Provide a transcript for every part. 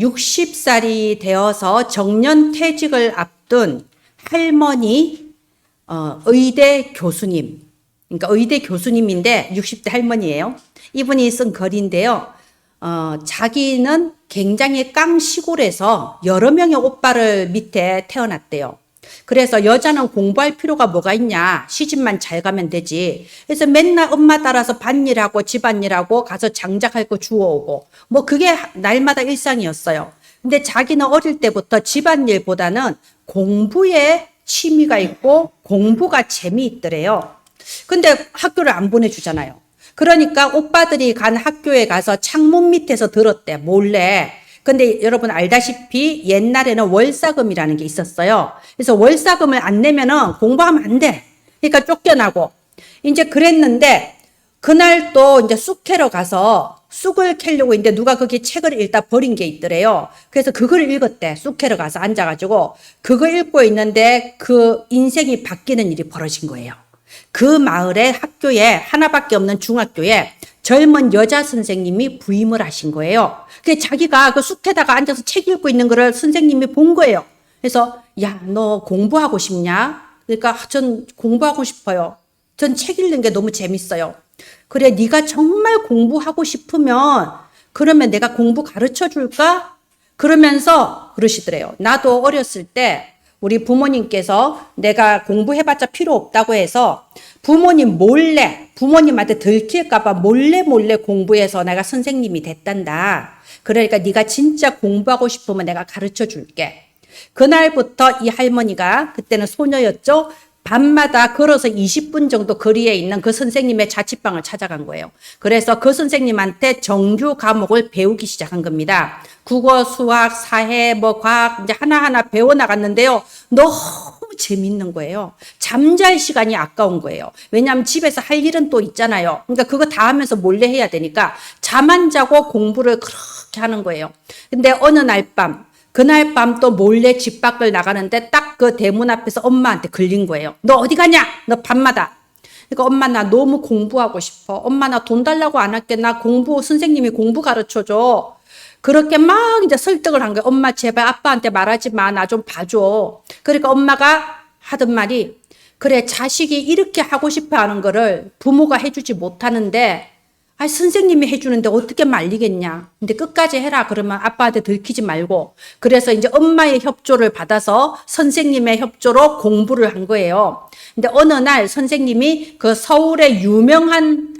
60살이 되어서 정년퇴직을 앞둔 할머니, 의대 교수님, 그러니까 의대 교수님인데 60대 할머니예요. 이분이 쓴 글인데요. 자기는 굉장히 깡 시골에서 여러 명의 오빠를 밑에 태어났대요. 그래서 여자는 공부할 필요가 뭐가 있냐, 시집만 잘 가면 되지. 그래서 맨날 엄마 따라서 밭일하고 집안일하고 가서 장작할 거 주워오고 뭐 그게 날마다 일상이었어요. 근데 자기는 어릴 때부터 집안일보다는 공부에 취미가 있고 공부가 재미있더래요. 근데 학교를 안 보내주잖아요. 그러니까 오빠들이 간 학교에 가서 창문 밑에서 들었대, 몰래. 근데 여러분 알다시피 옛날에는 월사금이라는 게 있었어요. 그래서 월사금을 안 내면은 공부하면 안 돼. 그러니까 쫓겨나고. 이제 그랬는데 그날 또 이제 쑥 캐러 가서 쑥을 캐려고 했는데 누가 거기 책을 읽다 버린 게 있더래요. 그래서 그걸 읽었대. 쑥 캐러 가서 앉아가지고 그거 읽고 있는데 그 인생이 바뀌는 일이 벌어진 거예요. 그 마을에 학교에 하나밖에 없는 중학교에 젊은 여자 선생님이 부임을 하신 거예요. 그 자기가 그 쑥에다가 앉아서 책 읽고 있는 거를 선생님이 본 거예요. 그래서 야, 너 공부하고 싶냐? 그러니까 전 공부하고 싶어요. 전 책 읽는 게 너무 재밌어요. 그래, 네가 정말 공부하고 싶으면 그러면 내가 공부 가르쳐 줄까? 그러면서 그러시더래요. 나도 어렸을 때 우리 부모님께서 내가 공부해봤자 필요 없다고 해서 부모님 몰래, 부모님한테 들킬까봐 몰래 공부해서 내가 선생님이 됐단다. 그러니까 네가 진짜 공부하고 싶으면 내가 가르쳐 줄게. 그날부터 이 할머니가, 그때는 소녀였죠? 밤마다 걸어서 20분 정도 거리에 있는 그 선생님의 자취방을 찾아간 거예요. 그래서 그 선생님한테 정규 과목을 배우기 시작한 겁니다. 국어, 수학, 사회, 과학 이제 하나하나 배워나갔는데요. 너무 재밌는 거예요. 잠잘 시간이 아까운 거예요. 왜냐하면 집에서 할 일은 또 있잖아요. 그러니까 그거 다 하면서 몰래 해야 되니까 잠 안 자고 공부를 그렇게 하는 거예요. 근데 어느 날 밤, 그날 밤 또 몰래 집 밖을 나가는데 딱 그 대문 앞에서 엄마한테 걸린 거예요. 너 어디 가냐? 너 밤마다. 그러니까 엄마 나 너무 공부하고 싶어. 엄마 나 돈 달라고 안 할게. 나 선생님이 공부 가르쳐줘. 그렇게 막 이제 설득을 한 거예요. 엄마 제발 아빠한테 말하지 마. 나 좀 봐줘. 그러니까 엄마가 하던 말이 그래 자식이 이렇게 하고 싶어 하는 거를 부모가 해주지 못하는데 선생님이 해주는데 어떻게 말리겠냐. 근데 끝까지 해라. 그러면 아빠한테 들키지 말고. 그래서 이제 엄마의 협조를 받아서 선생님의 협조로 공부를 한 거예요. 근데 어느 날 선생님이 그 서울의 유명한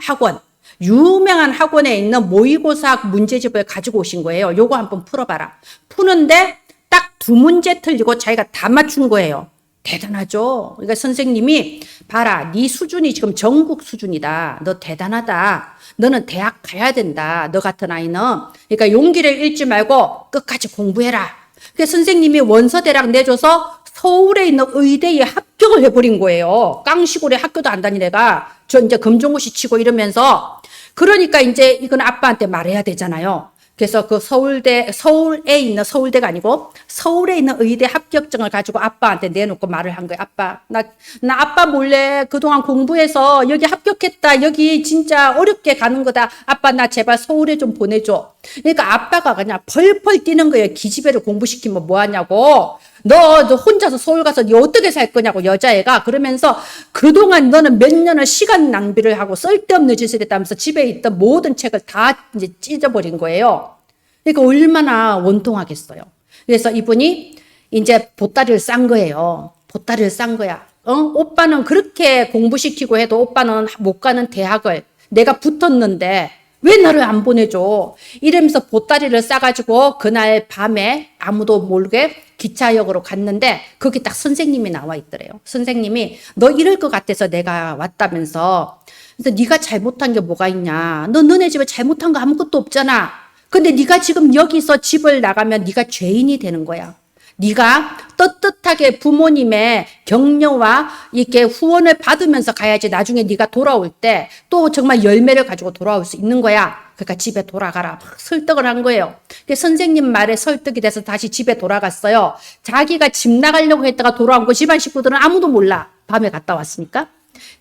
학원에 있는 모의고사 문제집을 가지고 오신 거예요. 요거 한번 풀어봐라. 푸는데 딱 2문제 틀리고 자기가 다 맞춘 거예요. 대단하죠? 그러니까 선생님이 봐라, 네 수준이 지금 전국 수준이다. 너 대단하다. 너는 대학 가야 된다. 너 같은 아이는. 그러니까 용기를 잃지 말고 끝까지 공부해라. 그래서 선생님이 원서대랑 내줘서 서울에 있는 의대에 합격을 해버린 거예요. 깡시골에 학교도 안 다닌 애가 저 이제 검정고시 치고 이러면서. 그러니까 이제 이건 아빠한테 말해야 되잖아요. 그래서 그 서울에 있는 서울대가 아니고 서울에 있는 의대 합격증을 가지고 아빠한테 내놓고 말을 한 거예요. 아빠, 나 아빠 몰래 그동안 공부해서 여기 합격했다. 여기 진짜 어렵게 가는 거다. 아빠 나 제발 서울에 좀 보내줘. 그러니까 아빠가 그냥 펄펄 뛰는 거예요. 기집애를 공부시키면 뭐하냐고. 너 혼자서 서울 가서 너 어떻게 살 거냐고 여자애가. 그러면서 그동안 너는 몇 년을 시간 낭비를 하고 쓸데없는 짓을 했다면서 집에 있던 모든 책을 다 이제 찢어버린 거예요. 그러니까 얼마나 원통하겠어요. 그래서 이분이 이제 보따리를 싼 거예요. 보따리를 싼 거야. 오빠는 그렇게 공부시키고 해도 오빠는 못 가는 대학을 내가 붙었는데 왜 나를 안 보내줘? 이러면서 보따리를 싸가지고 그날 밤에 아무도 모르게 기차역으로 갔는데 거기 딱 선생님이 나와 있더래요. 선생님이 너 이럴 것 같아서 내가 왔다면서. 그래서 네가 잘못한 게 뭐가 있냐? 너네 집에 잘못한 거 아무것도 없잖아. 근데 네가 지금 여기서 집을 나가면 네가 죄인이 되는 거야. 네가 떳떳하게 부모님의 격려와 이렇게 후원을 받으면서 가야지 나중에 네가 돌아올 때 또 정말 열매를 가지고 돌아올 수 있는 거야. 그러니까 집에 돌아가라. 막 설득을 한 거예요. 선생님 말에 설득이 돼서 다시 집에 돌아갔어요. 자기가 집 나가려고 했다가 돌아온 거 집안 식구들은 아무도 몰라. 밤에 갔다 왔으니까.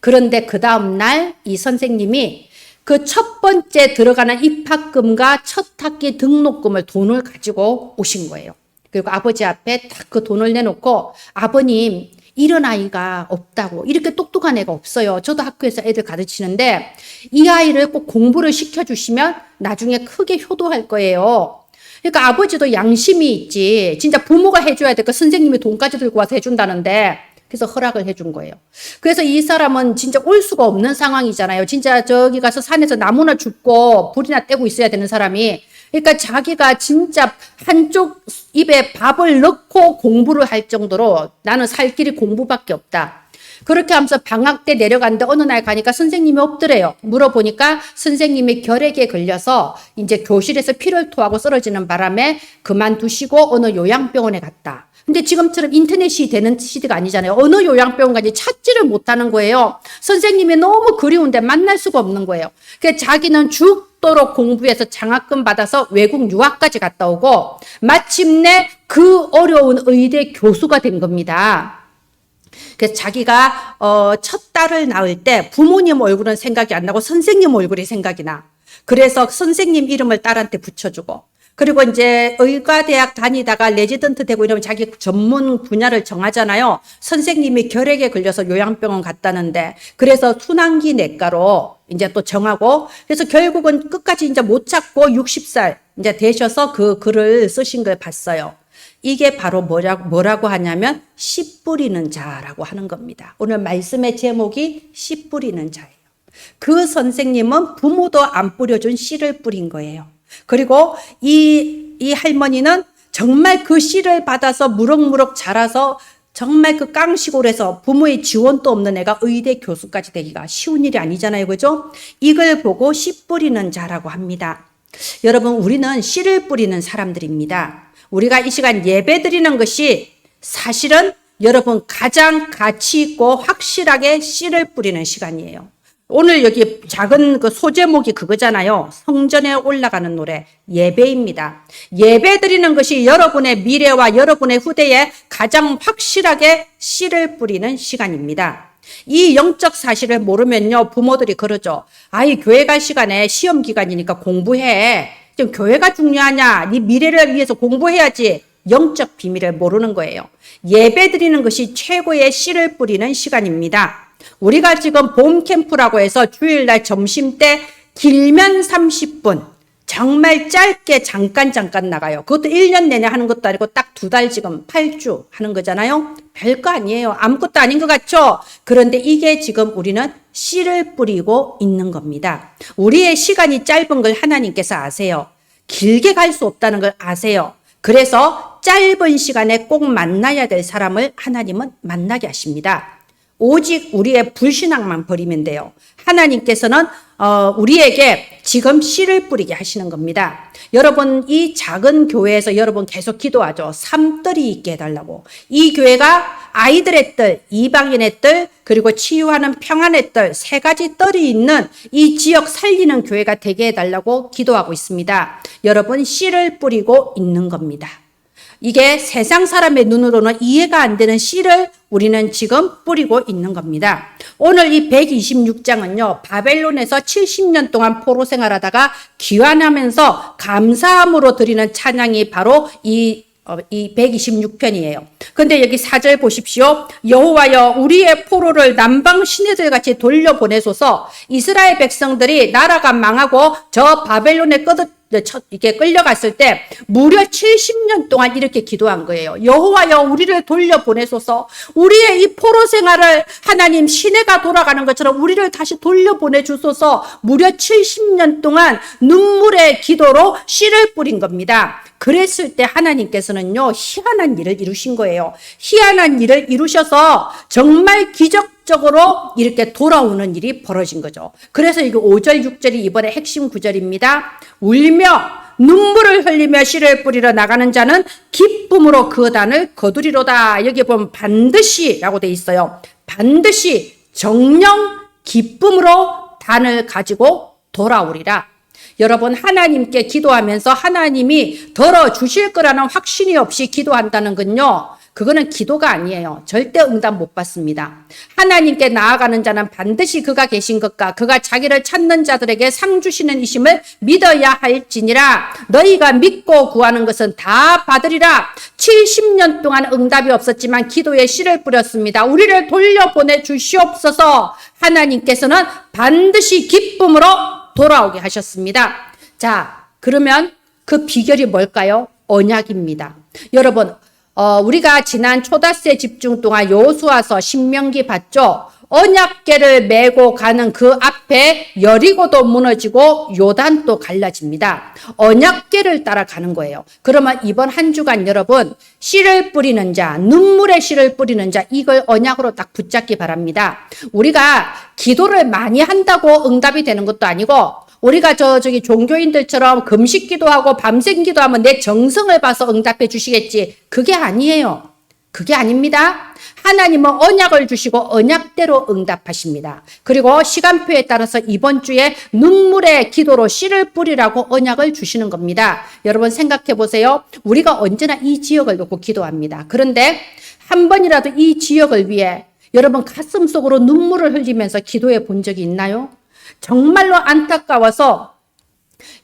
그런데 그 다음 날 이 선생님이 그 첫 번째 들어가는 입학금과 첫 학기 등록금을 돈을 가지고 오신 거예요. 그리고 아버지 앞에 딱 그 돈을 내놓고 아버님 이런 아이가 없다고 이렇게 똑똑한 애가 없어요. 저도 학교에서 애들 가르치는데 이 아이를 꼭 공부를 시켜주시면 나중에 크게 효도할 거예요. 그러니까 아버지도 양심이 있지. 진짜 부모가 해줘야 될 거 선생님이 돈까지 들고 와서 해준다는데 그래서 허락을 해준 거예요. 그래서 이 사람은 진짜 올 수가 없는 상황이잖아요. 진짜 저기 가서 산에서 나무나 줍고 불이나 떼고 있어야 되는 사람이. 그러니까 자기가 진짜 한쪽 입에 밥을 넣고 공부를 할 정도로 나는 살 길이 공부밖에 없다. 그렇게 하면서 방학 때 내려갔는데 어느 날 가니까 선생님이 없더래요. 물어보니까 선생님이 결핵에 걸려서 이제 교실에서 피를 토하고 쓰러지는 바람에 그만두시고 어느 요양병원에 갔다. 근데 지금처럼 인터넷이 되는 시대가 아니잖아요. 어느 요양병원 가지 찾지를 못하는 거예요. 선생님이 너무 그리운데 만날 수가 없는 거예요. 그래서 자기는 죽도록 공부해서 장학금 받아서 외국 유학까지 갔다 오고 마침내 그 어려운 의대 교수가 된 겁니다. 그래서 자기가 첫 딸을 낳을 때 부모님 얼굴은 생각이 안 나고 선생님 얼굴이 생각이 나. 그래서 선생님 이름을 딸한테 붙여주고 그리고 이제 의과대학 다니다가 레지던트 되고 이러면 자기 전문 분야를 정하잖아요. 선생님이 결핵에 걸려서 요양병원 갔다는데 그래서 순환기 내과로 이제 또 정하고 그래서 결국은 끝까지 이제 못 찾고 60살 이제 되셔서 그 글을 쓰신 걸 봤어요. 이게 바로 뭐라고 하냐면 씨 뿌리는 자라고 하는 겁니다. 오늘 말씀의 제목이 씨 뿌리는 자예요. 그 선생님은 부모도 안 뿌려준 씨를 뿌린 거예요. 그리고 이 할머니는 정말 그 씨를 받아서 무럭무럭 자라서 정말 그 깡시골에서 부모의 지원도 없는 애가 의대 교수까지 되기가 쉬운 일이 아니잖아요. 그죠? 이걸 보고 씨 뿌리는 자라고 합니다. 여러분, 우리는 씨를 뿌리는 사람들입니다. 우리가 이 시간 예배 드리는 것이 사실은 여러분 가장 가치 있고 확실하게 씨를 뿌리는 시간이에요. 오늘 여기 작은 그 소제목이 그거잖아요. 성전에 올라가는 노래, 예배입니다. 예배 드리는 것이 여러분의 미래와 여러분의 후대에 가장 확실하게 씨를 뿌리는 시간입니다. 이 영적 사실을 모르면요, 부모들이 그러죠. 아이, 교회 갈 시간에 시험 기간이니까 공부해. 지금 교회가 중요하냐? 네 미래를 위해서 공부해야지. 영적 비밀을 모르는 거예요. 예배 드리는 것이 최고의 씨를 뿌리는 시간입니다. 우리가 지금 봄 캠프라고 해서 주일날 점심 때 길면 30분, 정말 짧게 잠깐 나가요. 그것도 1년 내내 하는 것도 아니고 딱 2달 지금 8주 하는 거잖아요. 별거 아니에요. 아무것도 아닌 것 같죠? 그런데 이게 지금 우리는 씨를 뿌리고 있는 겁니다. 우리의 시간이 짧은 걸 하나님께서 아세요. 길게 갈 수 없다는 걸 아세요. 그래서 짧은 시간에 꼭 만나야 될 사람을 하나님은 만나게 하십니다. 오직 우리의 불신앙만 버리면 돼요. 하나님께서는 우리에게 지금 씨를 뿌리게 하시는 겁니다. 여러분, 이 작은 교회에서 여러분 계속 기도하죠. 삼뜰이 있게 해달라고. 이 교회가 아이들의 뜰, 이방인의 뜰, 그리고 치유하는 평안의 뜰, 3가지 뜰이 있는 이 지역 살리는 교회가 되게 해달라고 기도하고 있습니다. 여러분, 씨를 뿌리고 있는 겁니다. 이게 세상 사람의 눈으로는 이해가 안 되는 씨를 우리는 지금 뿌리고 있는 겁니다. 오늘 이 126장은요, 바벨론에서 70년 동안 포로 생활하다가 귀환하면서 감사함으로 드리는 찬양이 바로 이 126편이에요. 근데 여기 4절 보십시오. 여호와여, 우리의 포로를 남방 시내들 같이 돌려보내소서. 이스라엘 백성들이 나라가 망하고 저 바벨론에 이게 끌려갔을 때 무려 70년 동안 이렇게 기도한 거예요. 여호와여, 우리를 돌려보내소서. 우리의 이 포로 생활을 하나님 시내가 돌아가는 것처럼 우리를 다시 돌려보내 주소서. 무려 70년 동안 눈물의 기도로 씨를 뿌린 겁니다. 그랬을 때 하나님께서는요, 희한한 일을 이루신 거예요. 희한한 일을 이루셔서 정말 기적적으로 이렇게 돌아오는 일이 벌어진 거죠. 그래서 이게 5절, 6절이 이번에 핵심 구절입니다. 울며 눈물을 흘리며 씨를 뿌리러 나가는 자는 기쁨으로 그 단을 거두리로다. 여기 보면 반드시라고 돼 있어요. 반드시 정령 기쁨으로 단을 가지고 돌아오리라. 여러분, 하나님께 기도하면서 하나님이 들어주실 거라는 확신이 없이 기도한다는 건요, 그거는 기도가 아니에요. 절대 응답 못 받습니다. 하나님께 나아가는 자는 반드시 그가 계신 것과 그가 자기를 찾는 자들에게 상 주시는 이심을 믿어야 할지니라. 너희가 믿고 구하는 것은 다 받으리라. 70년 동안 응답이 없었지만 기도에 씨를 뿌렸습니다. 우리를 돌려보내 주시옵소서. 하나님께서는 반드시 기쁨으로 돌아오게 하셨습니다. 자, 그러면 그 비결이 뭘까요? 언약입니다. 여러분, 우리가 지난 초다세 집중 동안 여호수아서 신명기 봤죠? 언약궤를 메고 가는 그 앞에 여리고도 무너지고 요단도 갈라집니다. 언약궤를 따라가는 거예요. 그러면 이번 한 주간 여러분, 씨를 뿌리는 자, 눈물의 씨를 뿌리는 자, 이걸 언약으로 딱 붙잡기 바랍니다. 우리가 기도를 많이 한다고 응답이 되는 것도 아니고, 우리가 저기 종교인들처럼 금식 기도하고 밤샘 기도하면 내 정성을 봐서 응답해 주시겠지. 그게 아니에요. 그게 아닙니다. 하나님은 언약을 주시고 언약대로 응답하십니다. 그리고 시간표에 따라서 이번 주에 눈물의 기도로 씨를 뿌리라고 언약을 주시는 겁니다. 여러분 생각해 보세요. 우리가 언제나 이 지역을 놓고 기도합니다. 그런데 한 번이라도 이 지역을 위해 여러분 가슴 속으로 눈물을 흘리면서 기도해 본 적이 있나요? 정말로 안타까워서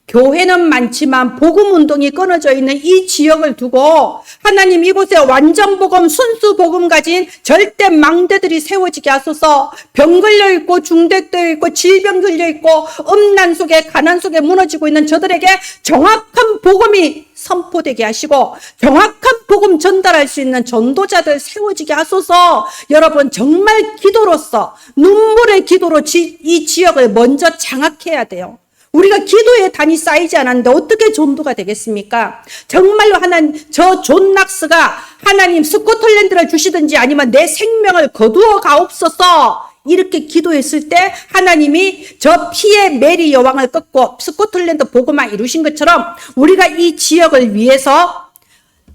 교회는 많지만 복음 운동이 끊어져 있는 이 지역을 두고 하나님 이곳에 완전 복음, 순수 복음 가진 절대 망대들이 세워지게 하소서. 병 걸려 있고 중독되어 있고 질병 걸려 있고 음란 속에 가난 속에 무너지고 있는 저들에게 정확한 복음이 선포되게 하시고 정확한 복음 전달할 수 있는 전도자들 세워지게 하소서. 여러분 정말 기도로서 눈물의 기도로 이 지역을 먼저 장악해야 돼요. 우리가 기도의 단이 쌓이지 않았는데 어떻게 전도가 되겠습니까? 정말로 하나님, 저 존 낙스가 하나님 스코틀랜드를 주시든지 아니면 내 생명을 거두어 가옵소서. 이렇게 기도했을 때 하나님이 저 피의 메리 여왕을 꺾고 스코틀랜드 복음화 이루신 것처럼 우리가 이 지역을 위해서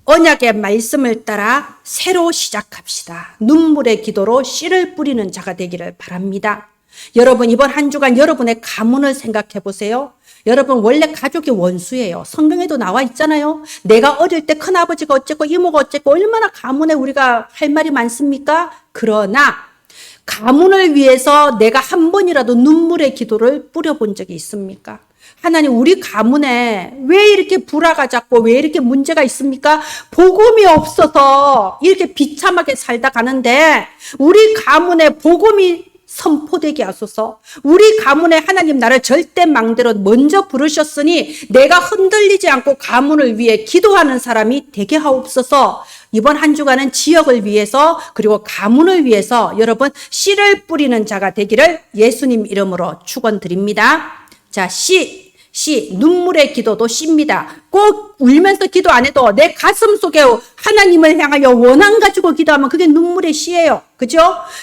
언약의 말씀을 따라 새로 시작합시다. 눈물의 기도로 씨를 뿌리는 자가 되기를 바랍니다. 여러분 이번 한 주간 여러분의 가문을 생각해 보세요. 여러분 원래 가족이 원수예요. 성경에도 나와 있잖아요. 내가 어릴 때 큰아버지가 어쨌고 이모가 어쨌고 얼마나 가문에 우리가 할 말이 많습니까? 그러나 가문을 위해서 내가 한 번이라도 눈물의 기도를 뿌려본 적이 있습니까? 하나님 우리 가문에 왜 이렇게 불화가 잦고 왜 이렇게 문제가 있습니까? 복음이 없어서 이렇게 비참하게 살다 가는데 우리 가문에 복음이 선포되게 하소서. 우리 가문에 하나님 나를 절대 망대로 먼저 부르셨으니 내가 흔들리지 않고 가문을 위해 기도하는 사람이 되게 하옵소서. 이번 한 주간은 지역을 위해서 그리고 가문을 위해서 여러분 씨를 뿌리는 자가 되기를 예수님 이름으로 축원드립니다. 자, 씨 눈물의 기도도 씨입니다. 꼭 울면서 기도 안 해도 내 가슴 속에 하나님을 향하여 원한 가지고 기도하면 그게 눈물의 씨예요. 그죠?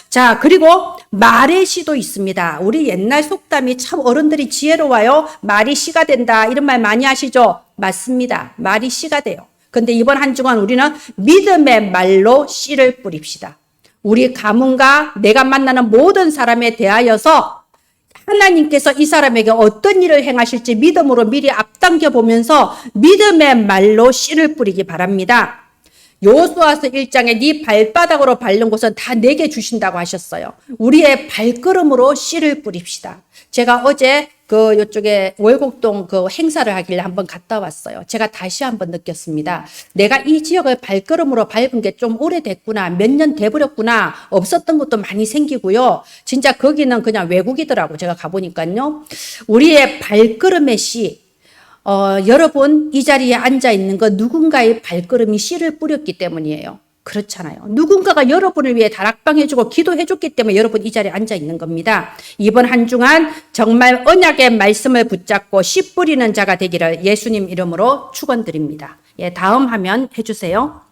자, 그리고 말의 씨도 있습니다. 우리 옛날 속담이 참 어른들이 지혜로워요. 말이 씨가 된다. 이런 말 많이 하시죠? 맞습니다. 말이 씨가 돼요. 근데 이번 한 주간 우리는 믿음의 말로 씨를 뿌립시다. 우리 가문과 내가 만나는 모든 사람에 대하여서 하나님께서 이 사람에게 어떤 일을 행하실지 믿음으로 미리 앞당겨 보면서 믿음의 말로 씨를 뿌리기 바랍니다. 여호수아서 1장에 네 발바닥으로 밟는 곳은 다 내게 주신다고 하셨어요. 우리의 발걸음으로 씨를 뿌립시다. 제가 어제 요쪽에 월곡동 행사를 하길래 한번 갔다 왔어요. 제가 다시 한번 느꼈습니다. 내가 이 지역을 발걸음으로 밟은 게 좀 오래됐구나. 몇 년 돼버렸구나. 없었던 것도 많이 생기고요. 진짜 거기는 그냥 외국이더라고. 제가 가보니까요. 우리의 발걸음의 씨. 여러분 이 자리에 앉아 있는 거 누군가의 발걸음이 씨를 뿌렸기 때문이에요. 그렇잖아요. 누군가가 여러분을 위해 다락방해주고 기도해줬기 때문에 여러분 이 자리에 앉아 있는 겁니다. 이번 한 주간 정말 언약의 말씀을 붙잡고 씨 뿌리는 자가 되기를 예수님 이름으로 축원드립니다. 예, 다음 화면 해주세요.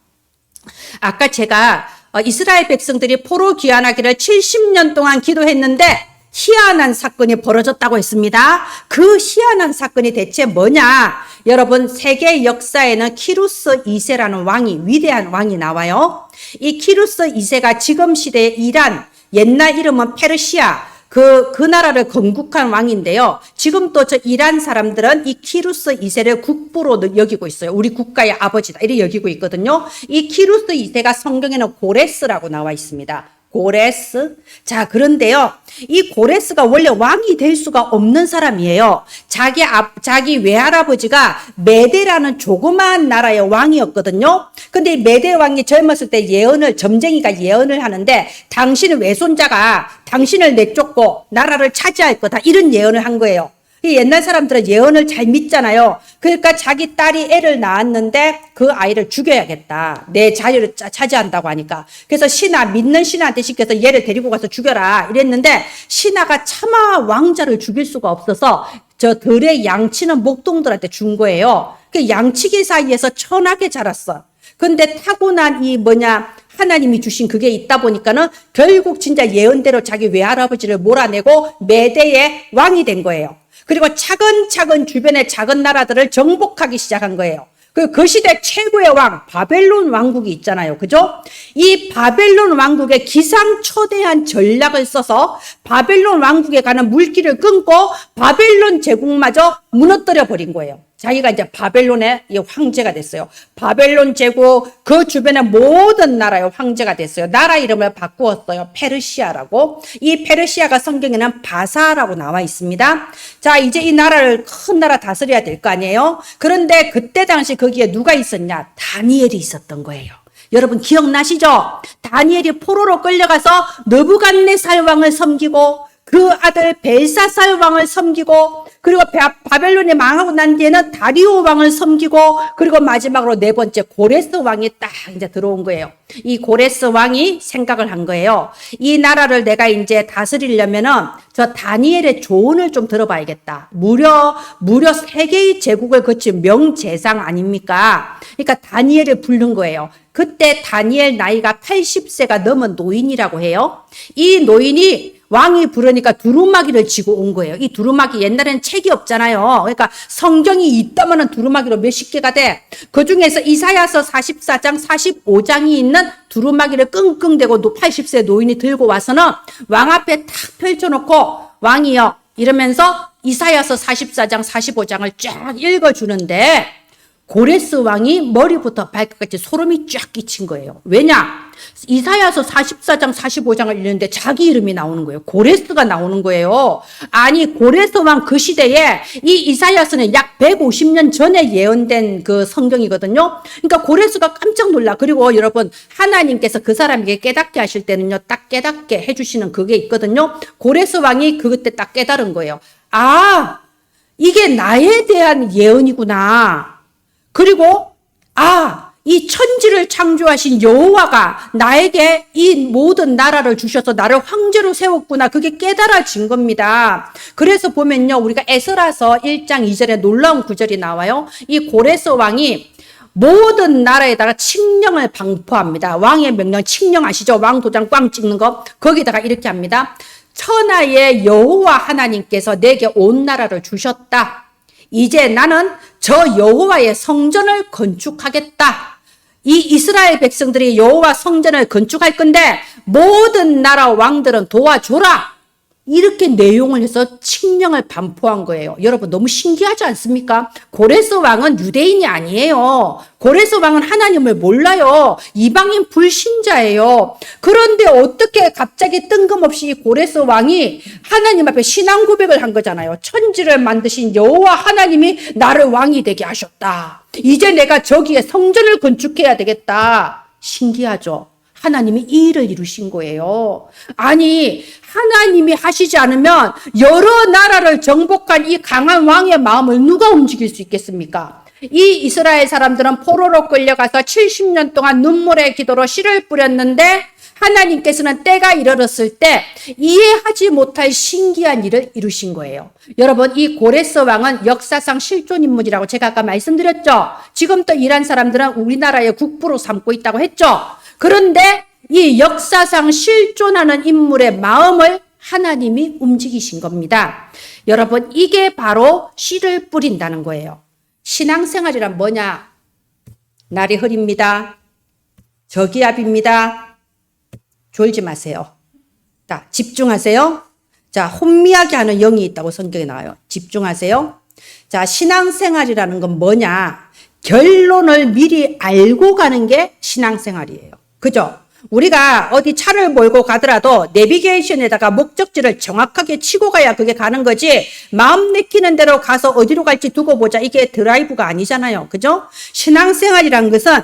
아까 제가 이스라엘 백성들이 포로 귀환하기를 70년 동안 기도했는데 희한한 사건이 벌어졌다고 했습니다. 그 희한한 사건이 대체 뭐냐? 여러분 세계 역사에는 키루스 2세라는 왕이 위대한 왕이 나와요. 이 키루스 2세가 지금 시대의 이란, 옛날 이름은 페르시아, 그 나라를 건국한 왕인데요. 지금 또 저 이란 사람들은 이 키루스 2세를 국부로 여기고 있어요. 우리 국가의 아버지다. 이렇게 여기고 있거든요. 이 키루스 2세가 성경에는 고레스라고 나와 있습니다. 고레스. 자, 그런데요. 이 고레스가 원래 왕이 될 수가 없는 사람이에요. 자기 외할아버지가 메데라는 조그마한 나라의 왕이었거든요. 근데 메데 왕이 젊었을 때 점쟁이가 예언을 하는데 당신은 외손자가 당신을 내쫓고 나라를 차지할 거다. 이런 예언을 한 거예요. 옛날 사람들은 예언을 잘 믿잖아요. 그러니까 자기 딸이 애를 낳았는데 그 아이를 죽여야겠다. 내 자리를 차지한다고 하니까. 그래서 믿는 신하한테 시켜서 얘를 데리고 가서 죽여라. 이랬는데 신하가 차마 왕자를 죽일 수가 없어서 저 들의 양치는 목동들한테 준 거예요. 그 양치기 사이에서 천하게 자랐어. 근데 타고난 하나님이 주신 그게 있다 보니까는 결국 진짜 예언대로 자기 외할아버지를 몰아내고 메대의 왕이 된 거예요. 그리고 차근차근 주변의 작은 나라들을 정복하기 시작한 거예요. 그 시대 최고의 왕, 바벨론 왕국이 있잖아요. 그죠? 이 바벨론 왕국의 기상초대한 전략을 써서 바벨론 왕국에 가는 물길을 끊고 바벨론 제국마저 무너뜨려 버린 거예요. 자기가 이제 바벨론의 황제가 됐어요. 바벨론 제국 그 주변의 모든 나라의 황제가 됐어요. 나라 이름을 바꾸었어요. 페르시아라고. 이 페르시아가 성경에는 바사라고 나와 있습니다. 자, 이제 이 나라를 큰 나라 다스려야 될 거 아니에요? 그런데 그때 당시 거기에 누가 있었냐? 다니엘이 있었던 거예요. 여러분 기억나시죠? 다니엘이 포로로 끌려가서 느부갓네살 왕을 섬기고 그 아들 벨사살 왕을 섬기고 그리고 바벨론이 망하고 난 뒤에는 다리오 왕을 섬기고 그리고 마지막으로 네 번째 고레스 왕이 딱 이제 들어온 거예요. 이 고레스 왕이 생각을 한 거예요. 이 나라를 내가 이제 다스리려면은 저 다니엘의 조언을 좀 들어봐야겠다. 무려 세 개의 제국을 거친 명제상 아닙니까? 그러니까 다니엘을 부른 거예요. 그때 다니엘 나이가 80세가 넘은 노인이라고 해요. 이 노인이 왕이 부르니까 두루마기를 쥐고 온 거예요. 이 두루마기 옛날에는 책이 없잖아요. 그러니까 성경이 있다면은 두루마기로 몇십 개가 돼. 그 중에서 이사야서 44장, 45장이 있는 두루마기를 끙끙대고 80세 노인이 들고 와서는 왕 앞에 탁 펼쳐놓고 왕이여 이러면서 이사야서 44장, 45장을 쫙 읽어주는데 고레스 왕이 머리부터 발끝까지 소름이 쫙 끼친 거예요. 왜냐? 이사야서 44장, 45장을 읽는데 자기 이름이 나오는 거예요. 고레스가 나오는 거예요. 아니, 고레스 왕 그 시대에 이 이사야서는 약 150년 전에 예언된 그 성경이거든요. 그러니까 고레스가 깜짝 놀라. 그리고 여러분, 하나님께서 그 사람에게 깨닫게 하실 때는요, 딱 깨닫게 해주시는 그게 있거든요. 고레스 왕이 그때 딱 깨달은 거예요. 아, 이게 나에 대한 예언이구나. 그리고 이 천지를 창조하신 여호와가 나에게 이 모든 나라를 주셔서 나를 황제로 세웠구나. 그게 깨달아진 겁니다. 그래서 보면요. 우리가 에스라서 1장 2절에 놀라운 구절이 나와요. 이 고레스 왕이 모든 나라에다가 칙령을 방포합니다. 왕의 명령 칙령 아시죠? 왕 도장 꽝 찍는 거. 거기다가 이렇게 합니다. 천하의 여호와 하나님께서 내게 온 나라를 주셨다. 이제 나는 저 여호와의 성전을 건축하겠다. 이 이스라엘 백성들이 여호와 성전을 건축할 건데 모든 나라 왕들은 도와줘라. 이렇게 내용을 해서 칙령을 반포한 거예요. 여러분 너무 신기하지 않습니까? 고레스 왕은 유대인이 아니에요. 고레스 왕은 하나님을 몰라요. 이방인 불신자예요. 그런데 어떻게 갑자기 뜬금없이 고레스 왕이 하나님 앞에 신앙 고백을 한 거잖아요. 천지를 만드신 여호와 하나님이 나를 왕이 되게 하셨다. 이제 내가 저기에 성전을 건축해야 되겠다. 신기하죠? 하나님이 이 일을 이루신 거예요. 아니, 하나님이 하시지 않으면 여러 나라를 정복한 이 강한 왕의 마음을 누가 움직일 수 있겠습니까? 이 이스라엘 사람들은 포로로 끌려가서 70년 동안 눈물의 기도로 씨를 뿌렸는데 하나님께서는 때가 이르렀을 때 이해하지 못할 신기한 일을 이루신 거예요. 여러분, 이 고레스 왕은 역사상 실존 인물이라고 제가 아까 말씀드렸죠. 지금 또 이란 사람들은 우리나라의 국부로 삼고 있다고 했죠. 그런데 이 역사상 실존하는 인물의 마음을 하나님이 움직이신 겁니다. 여러분, 이게 바로 씨를 뿌린다는 거예요. 신앙생활이란 뭐냐? 날이 흐립니다. 저기압입니다. 졸지 마세요. 자, 집중하세요. 자, 혼미하게 하는 영이 있다고 성경에 나와요. 집중하세요. 자, 신앙생활이라는 건 뭐냐? 결론을 미리 알고 가는 게 신앙생활이에요. 그죠? 우리가 어디 차를 몰고 가더라도 내비게이션에다가 목적지를 정확하게 치고 가야 그게 가는 거지, 마음 내키는 대로 가서 어디로 갈지 두고 보자, 이게 드라이브가 아니잖아요. 그죠? 신앙생활이란 것은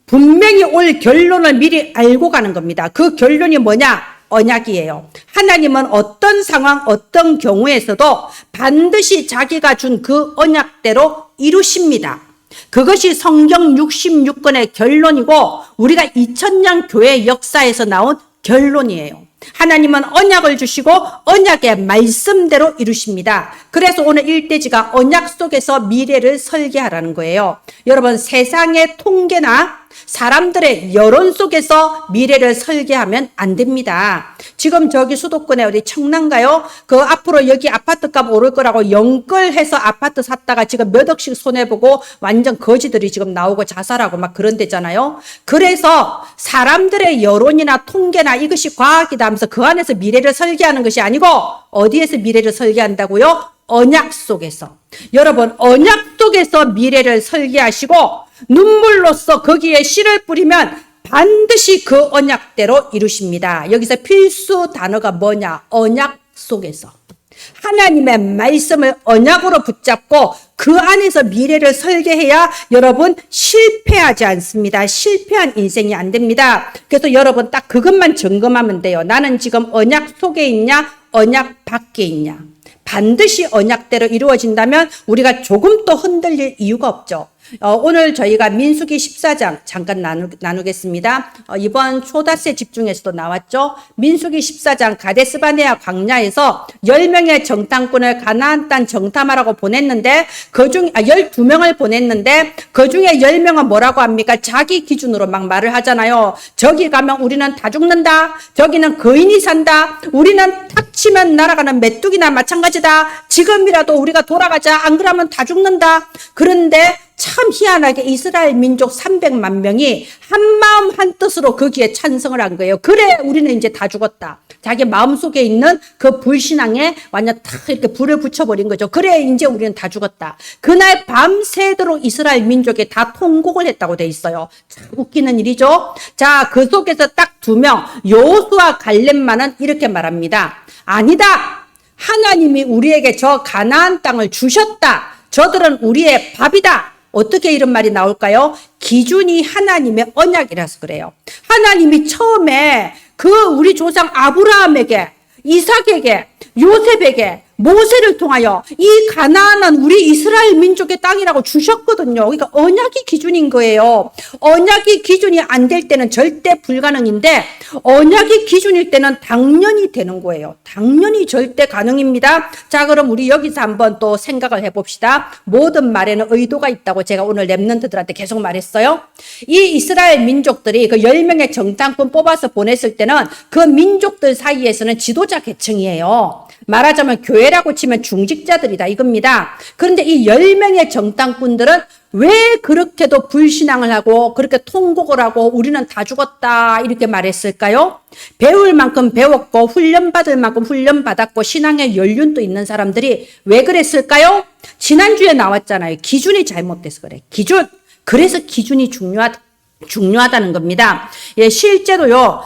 분명히 올 결론을 미리 알고 가는 겁니다. 그 결론이 뭐냐? 언약이에요. 하나님은 어떤 상황, 어떤 경우에서도 반드시 자기가 준 그 언약대로 이루십니다. 그것이 성경 66권의 결론이고 우리가 2000년 교회 역사에서 나온 결론이에요. 하나님은 언약을 주시고 언약의 말씀대로 이루십니다. 그래서 오늘 일대지가 언약 속에서 미래를 설계하라는 거예요. 여러분, 세상의 통계나 사람들의 여론 속에서 미래를 설계하면 안 됩니다. 지금 저기 수도권에 어디 청란가요? 그 앞으로 여기 아파트값 오를 거라고 연끌해서 아파트 샀다가 지금 몇 억씩 손해보고 완전 거지들이 지금 나오고 자살하고 막 그런 데잖아요. 그래서 사람들의 여론이나 통계나 이것이 과학이다 하면서 그 안에서 미래를 설계하는 것이 아니고 어디에서 미래를 설계한다고요? 언약 속에서. 여러분, 언약 속에서 미래를 설계하시고 눈물로써 거기에 씨를 뿌리면 반드시 그 언약대로 이루십니다. 여기서 필수 단어가 뭐냐? 언약 속에서. 하나님의 말씀을 언약으로 붙잡고 그 안에서 미래를 설계해야 여러분 실패하지 않습니다. 실패한 인생이 안 됩니다. 그래서 여러분 딱 그것만 점검하면 돼요. 나는 지금 언약 속에 있냐? 언약 밖에 있냐? 반드시 언약대로 이루어진다면 우리가 조금 또 흔들릴 이유가 없죠. 오늘 저희가 민수기 14장 잠깐 나누겠습니다. 이번 초다세 집중에서도 나왔죠. 민수기 14장 가데스바네아 광야에서 10명의 정탐꾼을 가나안 땅 정탐하라고 보냈는데 12명을 보냈는데 그중에 10명은 뭐라고 합니까? 자기 기준으로 막 말을 하잖아요. 저기 가면 우리는 다 죽는다. 저기는 거인이 산다. 우리는 탁 치면 날아가는 메뚜기나 마찬가지다. 지금이라도 우리가 돌아가자. 안 그러면 다 죽는다. 그런데 참 희한하게 이스라엘 민족 300만 명이 한마음 한뜻으로 거기에 찬성을 한 거예요. 그래, 우리는 이제 다 죽었다. 자기 마음속에 있는 그 불신앙에 완전 탁 이렇게 불을 붙여버린 거죠. 그래, 이제 우리는 다 죽었다. 그날 밤새도록 이스라엘 민족이 다 통곡을 했다고 돼 있어요. 참 웃기는 일이죠. 자, 그 속에서 딱 2명, 여호수아 갈렙만은 이렇게 말합니다. 아니다. 하나님이 우리에게 저 가나안 땅을 주셨다. 저들은 우리의 밥이다. 어떻게 이런 말이 나올까요? 기준이 하나님의 언약이라서 그래요. 하나님이 처음에 그 우리 조상 아브라함에게, 이삭에게, 요셉에게, 모세를 통하여 이 가나안은 우리 이스라엘 민족의 땅이라고 주셨거든요. 그러니까 언약이 기준인 거예요. 언약이 기준이 안 될 때는 절대 불가능인데 언약이 기준일 때는 당연히 되는 거예요. 당연히 절대 가능입니다. 자, 그럼 우리 여기서 한번 또 생각을 해봅시다. 모든 말에는 의도가 있다고 제가 오늘 랩런트들한테 계속 말했어요. 이 이스라엘 민족들이 그 10명의 정탐꾼 뽑아서 보냈을 때는 그 민족들 사이에서는 지도자 계층이에요. 말하자면 교회라고 치면 중직자들이다 이겁니다. 그런데 이 10명의 정탐꾼들은 왜 그렇게도 불신앙을 하고 그렇게 통곡을 하고 우리는 다 죽었다 이렇게 말했을까요? 배울 만큼 배웠고 훈련받을 만큼 훈련받았고 신앙의 연륜도 있는 사람들이 왜 그랬을까요? 지난주에 나왔잖아요. 기준이 잘못돼서 그래. 기준. 그래서 기준이 중요하다는 겁니다. 예, 실제로요,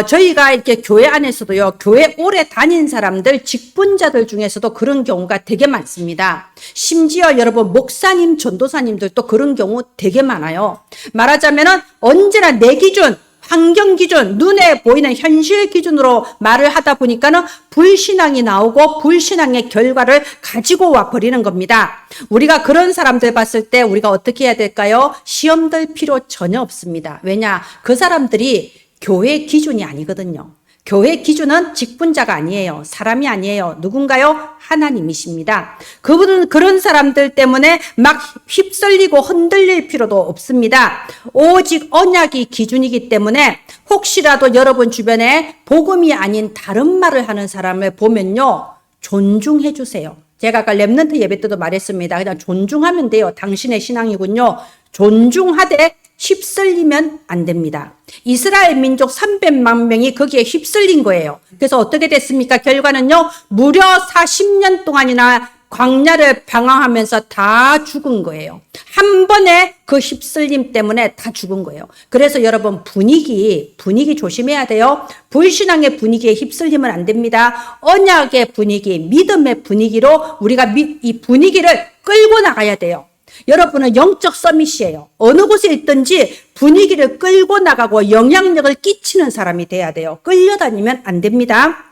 저희가 이렇게 교회 안에서도요, 교회 오래 다닌 사람들, 직분자들 중에서도 그런 경우가 되게 많습니다. 심지어 여러분, 목사님, 전도사님들도 그런 경우 되게 많아요. 말하자면은 언제나 내 기준, 환경 기준, 눈에 보이는 현실 기준으로 말을 하다 보니까는 불신앙이 나오고 불신앙의 결과를 가지고 와 버리는 겁니다. 우리가 그런 사람들 봤을 때 우리가 어떻게 해야 될까요? 시험 들 필요 전혀 없습니다. 왜냐? 그 사람들이 교회 기준이 아니거든요. 교회 기준은 직분자가 아니에요. 사람이 아니에요. 누군가요? 하나님이십니다. 그분은 그런 사람들 때문에 막 휩쓸리고 흔들릴 필요도 없습니다. 오직 언약이 기준이기 때문에 혹시라도 여러분 주변에 복음이 아닌 다른 말을 하는 사람을 보면요, 존중해 주세요. 제가 아까 랩런트 예배 때도 말했습니다. 그냥 존중하면 돼요. 당신의 신앙이군요. 존중하되 휩쓸리면 안 됩니다. 이스라엘 민족 300만 명이 거기에 휩쓸린 거예요. 그래서 어떻게 됐습니까? 결과는요, 무려 40년 동안이나 광야를 방황하면서 다 죽은 거예요. 한 번에 그 휩쓸림 때문에 다 죽은 거예요. 그래서 여러분 분위기 조심해야 돼요. 불신앙의 분위기에 휩쓸리면 안 됩니다. 언약의 분위기, 믿음의 분위기로 우리가 이 분위기를 끌고 나가야 돼요. 여러분은 영적 서밋이에요. 어느 곳에 있든지 분위기를 끌고 나가고 영향력을 끼치는 사람이 돼야 돼요. 끌려다니면 안 됩니다.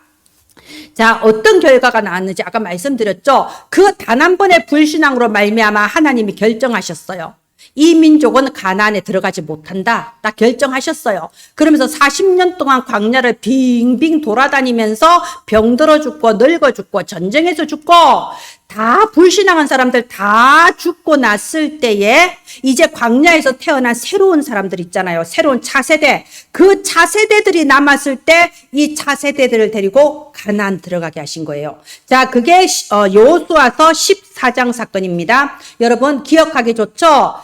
자, 어떤 결과가 나왔는지 아까 말씀드렸죠. 그 단 한 번의 불신앙으로 말미암아 하나님이 결정하셨어요. 이 민족은 가나안에 들어가지 못한다. 딱 결정하셨어요. 그러면서 40년 동안 광야를 빙빙 돌아다니면서 병들어 죽고 늙어 죽고 전쟁에서 죽고 다 불신앙한 사람들 다 죽고 났을 때에 이제 광야에서 태어난 새로운 사람들 있잖아요. 새로운 차세대. 그 차세대들이 남았을 때 이 차세대들을 데리고 가나안 들어가게 하신 거예요. 자, 그게 여호수아서 14장 사건입니다. 여러분 기억하기 좋죠?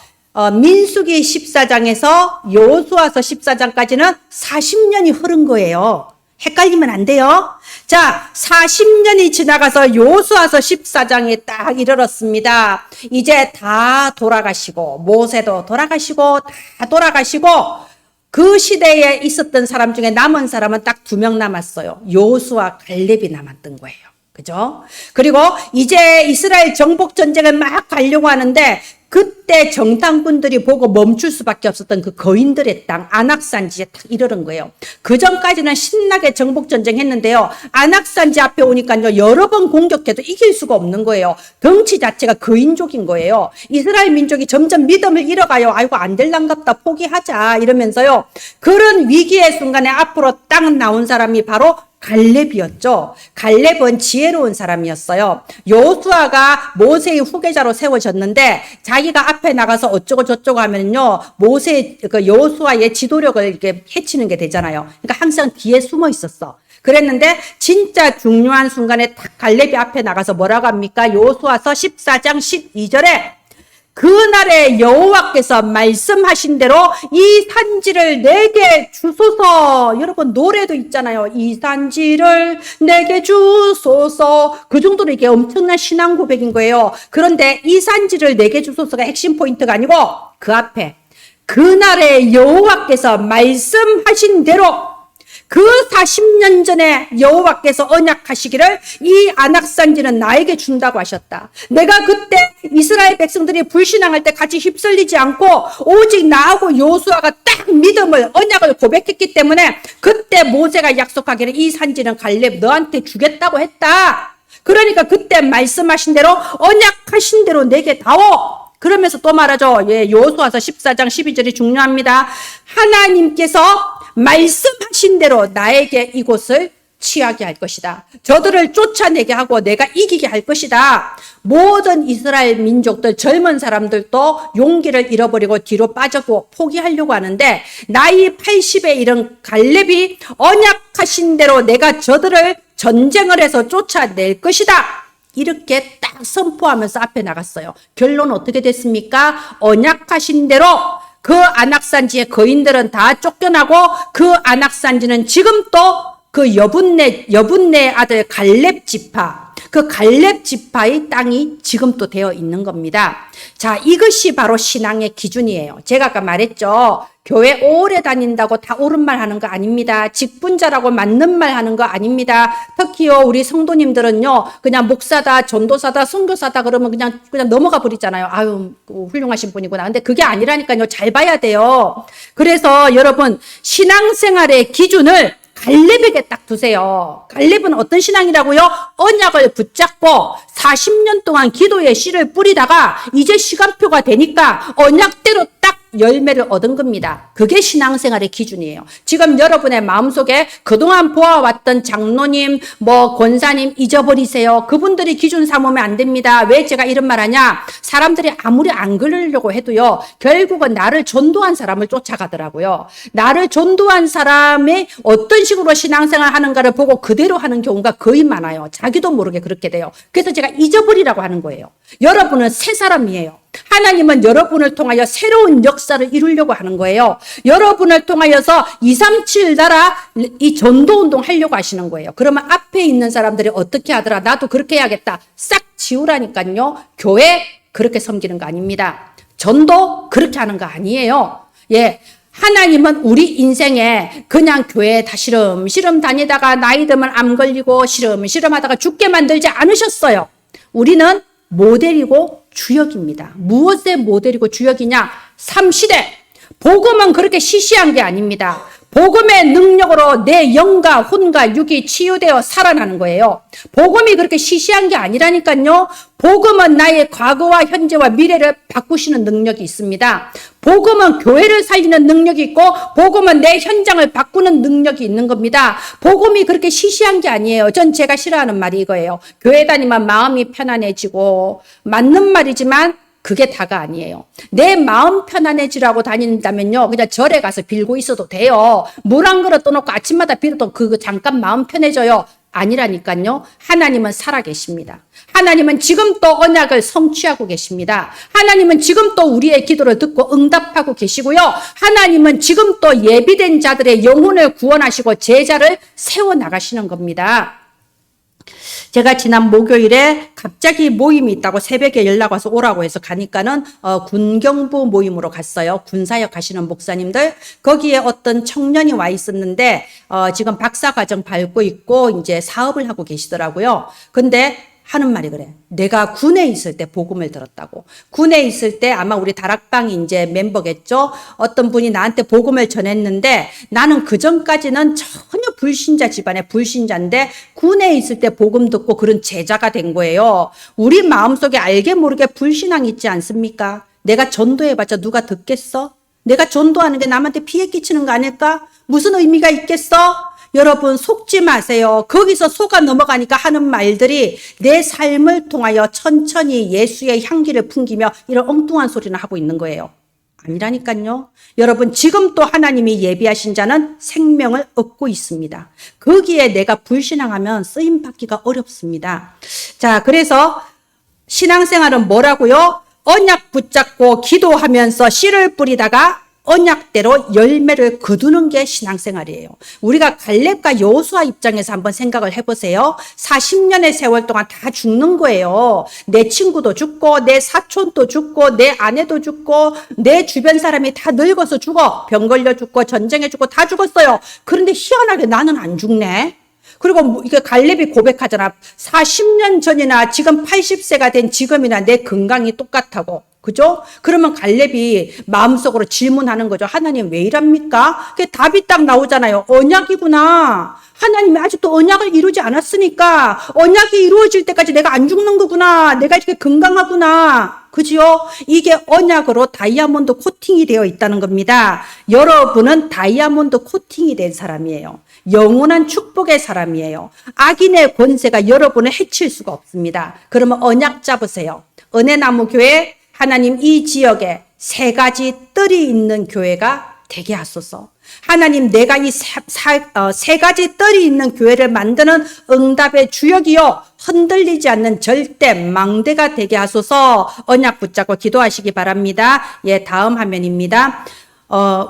민수기 14장에서 여호수아서 14장까지는 40년이 흐른 거예요. 헷갈리면 안 돼요. 자, 40년이 지나가서 여호수아서 14장에 딱 이르렀습니다. 이제 다 돌아가시고 모세도 돌아가시고 다 돌아가시고 그 시대에 있었던 사람 중에 남은 사람은 딱 2명 남았어요. 여호수아 갈렙이 남았던 거예요. 그죠? 그리고 이제 이스라엘 정복 전쟁을 막 가려고 하는데 그때 정탐꾼들이 보고 멈출 수밖에 없었던 그 거인들의 땅 안악산지에 딱 이르는 거예요. 그 전까지는 신나게 정복 전쟁했는데요. 안악산지 앞에 오니까요, 여러 번 공격해도 이길 수가 없는 거예요. 덩치 자체가 거인족인 거예요. 이스라엘 민족이 점점 믿음을 잃어가요. 아이고 안 될란갑다 포기하자 이러면서요. 그런 위기의 순간에 앞으로 딱 나온 사람이 바로 갈렙이었죠. 갈렙은 지혜로운 사람이었어요. 여호수아가 모세의 후계자로 세워졌는데 자기가 앞에 나가서 어쩌고 저쩌고 하면요, 여호수아의 지도력을 이렇게 해치는 게 되잖아요. 그러니까 항상 뒤에 숨어 있었어. 그랬는데 진짜 중요한 순간에 딱 갈렙이 앞에 나가서 뭐라고 합니까? 여호수아서 14장 12절에 그날에 여호와께서 말씀하신 대로 이 산지를 내게 주소서. 여러분 노래도 있잖아요. 이 산지를 내게 주소서. 그 정도로 이게 엄청난 신앙 고백인 거예요. 그런데 이 산지를 내게 주소서가 핵심 포인트가 아니고 그 앞에 그날에 여호와께서 말씀하신 대로 그 40년 전에 여호와께서 언약하시기를 이 안악산지는 나에게 준다고 하셨다. 내가 그때 이스라엘 백성들이 불신앙할 때 같이 휩쓸리지 않고 오직 나하고 여호수아가 딱 믿음을 언약을 고백했기 때문에 그때 모세가 약속하기를 이 산지는 갈렙 너한테 주겠다고 했다. 그러니까 그때 말씀하신 대로 언약하신 대로 내게 다오. 그러면서 또 말하죠. 여호수아서 14장 12절이 중요합니다. 하나님께서 말씀하신 대로 나에게 이곳을 취하게 할 것이다. 저들을 쫓아내게 하고 내가 이기게 할 것이다. 모든 이스라엘 민족들 젊은 사람들도 용기를 잃어버리고 뒤로 빠져고 포기하려고 하는데 나이 80에 이른 갈렙이 언약하신 대로 내가 저들을 전쟁을 해서 쫓아낼 것이다. 이렇게 딱 선포하면서 앞에 나갔어요. 결론 어떻게 됐습니까? 언약하신 대로 그 안악산지의 거인들은 다 쫓겨나고 그 안악산지는 지금 또 그 여분네 아들 갈렙 지파, 그 갈렙 지파의 땅이 지금 또 되어 있는 겁니다. 자, 이것이 바로 신앙의 기준이에요. 제가 아까 말했죠. 교회 오래 다닌다고 다 옳은 말 하는 거 아닙니다. 직분자라고 맞는 말 하는 거 아닙니다. 특히요, 우리 성도님들은요, 그냥 목사다, 전도사다, 선교사다 그러면 그냥 넘어가 버리잖아요. 아유, 훌륭하신 분이구나. 근데 그게 아니라니까요. 잘 봐야 돼요. 그래서 여러분, 신앙생활의 기준을 갈렙에게 딱 두세요. 갈렙은 어떤 신앙이라고요? 언약을 붙잡고 40년 동안 기도의 씨를 뿌리다가 이제 시간표가 되니까 언약대로 딱 열매를 얻은 겁니다. 그게 신앙생활의 기준이에요. 지금 여러분의 마음속에 그동안 보아왔던 장로님, 권사님 잊어버리세요. 그분들이 기준 삼으면 안 됩니다. 왜 제가 이런 말 하냐? 사람들이 아무리 안 그러려고 해도요, 결국은 나를 전도한 사람을 쫓아가더라고요. 나를 전도한 사람이 어떤 식으로 신앙생활 하는가를 보고 그대로 하는 경우가 거의 많아요. 자기도 모르게 그렇게 돼요. 그래서 제가 잊어버리라고 하는 거예요. 여러분은 새 사람이에요. 하나님은 여러분을 통하여 새로운 역사를 이루려고 하는 거예요. 여러분을 통하여서 237 나라 이 전도운동 하려고 하시는 거예요. 그러면 앞에 있는 사람들이 어떻게 하더라, 나도 그렇게 해야겠다, 싹 지우라니까요. 교회 그렇게 섬기는 거 아닙니다. 전도 그렇게 하는 거 아니에요. 예. 하나님은 우리 인생에 그냥 교회에 다 시름시름 다니다가 나이 들면 암 걸리고 시름시름 하다가 죽게 만들지 않으셨어요. 우리는 모델이고 주역입니다. 무엇의 모델이고 주역이냐? 삼시대. 복음은 그렇게 시시한 게 아닙니다. 복음의 능력으로 내 영과 혼과 육이 치유되어 살아나는 거예요. 복음이 그렇게 시시한 게 아니라니까요. 복음은 나의 과거와 현재와 미래를 바꾸시는 능력이 있습니다. 복음은 교회를 살리는 능력이 있고, 복음은 내 현장을 바꾸는 능력이 있는 겁니다. 복음이 그렇게 시시한 게 아니에요. 전 제가 싫어하는 말이 이거예요. 교회 다니면 마음이 편안해지고, 맞는 말이지만 그게 다가 아니에요. 내 마음 편안해지라고 다닌다면요, 그냥 절에 가서 빌고 있어도 돼요. 물 한 그릇 떠놓고 아침마다 빌어도 그거 잠깐 마음 편해져요. 아니라니까요. 하나님은 살아계십니다. 하나님은 지금 또 언약을 성취하고 계십니다. 하나님은 지금 또 우리의 기도를 듣고 응답하고 계시고요. 하나님은 지금 또 예비된 자들의 영혼을 구원하시고 제자를 세워나가시는 겁니다. 제가 지난 목요일에 갑자기 모임이 있다고 새벽에 연락 와서 오라고 해서 가니까는 군경부 모임으로 갔어요. 군사역 가시는 목사님들. 거기에 어떤 청년이 와 있었는데 지금 박사과정 밟고 있고 이제 사업을 하고 계시더라고요. 근데 하는 말이 그래. 내가 군에 있을 때 복음을 들었다고. 군에 있을 때 아마 우리 다락방이 이제 멤버겠죠. 어떤 분이 나한테 복음을 전했는데 나는 그 전까지는 전혀 불신자 집안의 불신자인데 군에 있을 때 복음 듣고 그런 제자가 된 거예요. 우리 마음속에 알게 모르게 불신앙이 있지 않습니까? 내가 전도해봤자 누가 듣겠어? 내가 전도하는 게 남한테 피해 끼치는 거 아닐까? 무슨 의미가 있겠어? 여러분 속지 마세요. 거기서 속아 넘어가니까 하는 말들이 내 삶을 통하여 천천히 예수의 향기를 풍기며 이런 엉뚱한 소리는 하고 있는 거예요. 아니라니까요. 여러분 지금 또 하나님이 예비하신 자는 생명을 얻고 있습니다. 거기에 내가 불신앙하면 쓰임받기가 어렵습니다. 자, 그래서 신앙생활은 뭐라고요? 언약 붙잡고 기도하면서 씨를 뿌리다가 언약대로 열매를 거두는 게 신앙생활이에요. 우리가 갈렙과 여호수아 입장에서 한번 생각을 해보세요. 40년의 세월 동안 다 죽는 거예요. 내 친구도 죽고 내 사촌도 죽고 내 아내도 죽고 내 주변 사람이 다 늙어서 죽어. 병 걸려 죽고 전쟁에 죽고 다 죽었어요. 그런데 희한하게 나는 안 죽네. 그리고 이게 갈렙이 고백하잖아. 40년 전이나 지금 80세가 된 지금이나 내 건강이 똑같다고. 그죠? 그러면 갈렙이 마음속으로 질문하는 거죠. 하나님 왜 이랍니까? 그게 답이 딱 나오잖아요. 언약이구나. 하나님이 아직도 언약을 이루지 않았으니까 언약이 이루어질 때까지 내가 안 죽는 거구나. 내가 이렇게 건강하구나. 그죠? 이게 언약으로 다이아몬드 코팅이 되어 있다는 겁니다. 여러분은 다이아몬드 코팅이 된 사람이에요. 영원한 축복의 사람이에요. 악인의 권세가 여러분을 해칠 수가 없습니다. 그러면 언약 잡으세요. 은혜나무 교회, 하나님 이 지역에 3가지 뜰이 있는 교회가 되게 하소서. 하나님 내가 이 3가지 뜰이 있는 교회를 만드는 응답의 주역이요 흔들리지 않는 절대 망대가 되게 하소서. 언약 붙잡고 기도하시기 바랍니다. 예, 다음 화면입니다.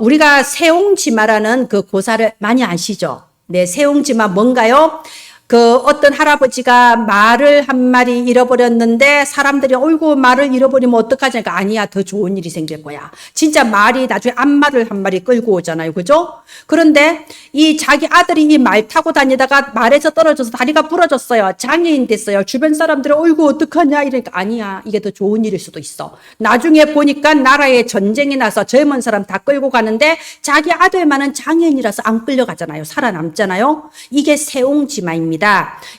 우리가 세옹지마라는 그 고사를 많이 아시죠? 네, 세옹지마 뭔가요? 그 어떤 할아버지가 말을 한 마리 잃어버렸는데 사람들이 어이구 말을 잃어버리면 어떡하냐니까 아니야 더 좋은 일이 생길 거야. 진짜 말이 나중에 암말을 한 마리 끌고 오잖아요. 그죠? 그런데 이 자기 아들이 이 말 타고 다니다가 말에서 떨어져서 다리가 부러졌어요. 장애인 됐어요. 주변 사람들이 어이구 어떡하냐 이러니까 아니야 이게 더 좋은 일일 수도 있어. 나중에 보니까 나라에 전쟁이 나서 젊은 사람 다 끌고 가는데 자기 아들만은 장애인이라서 안 끌려가잖아요. 살아남잖아요. 이게 세옹지마입니다.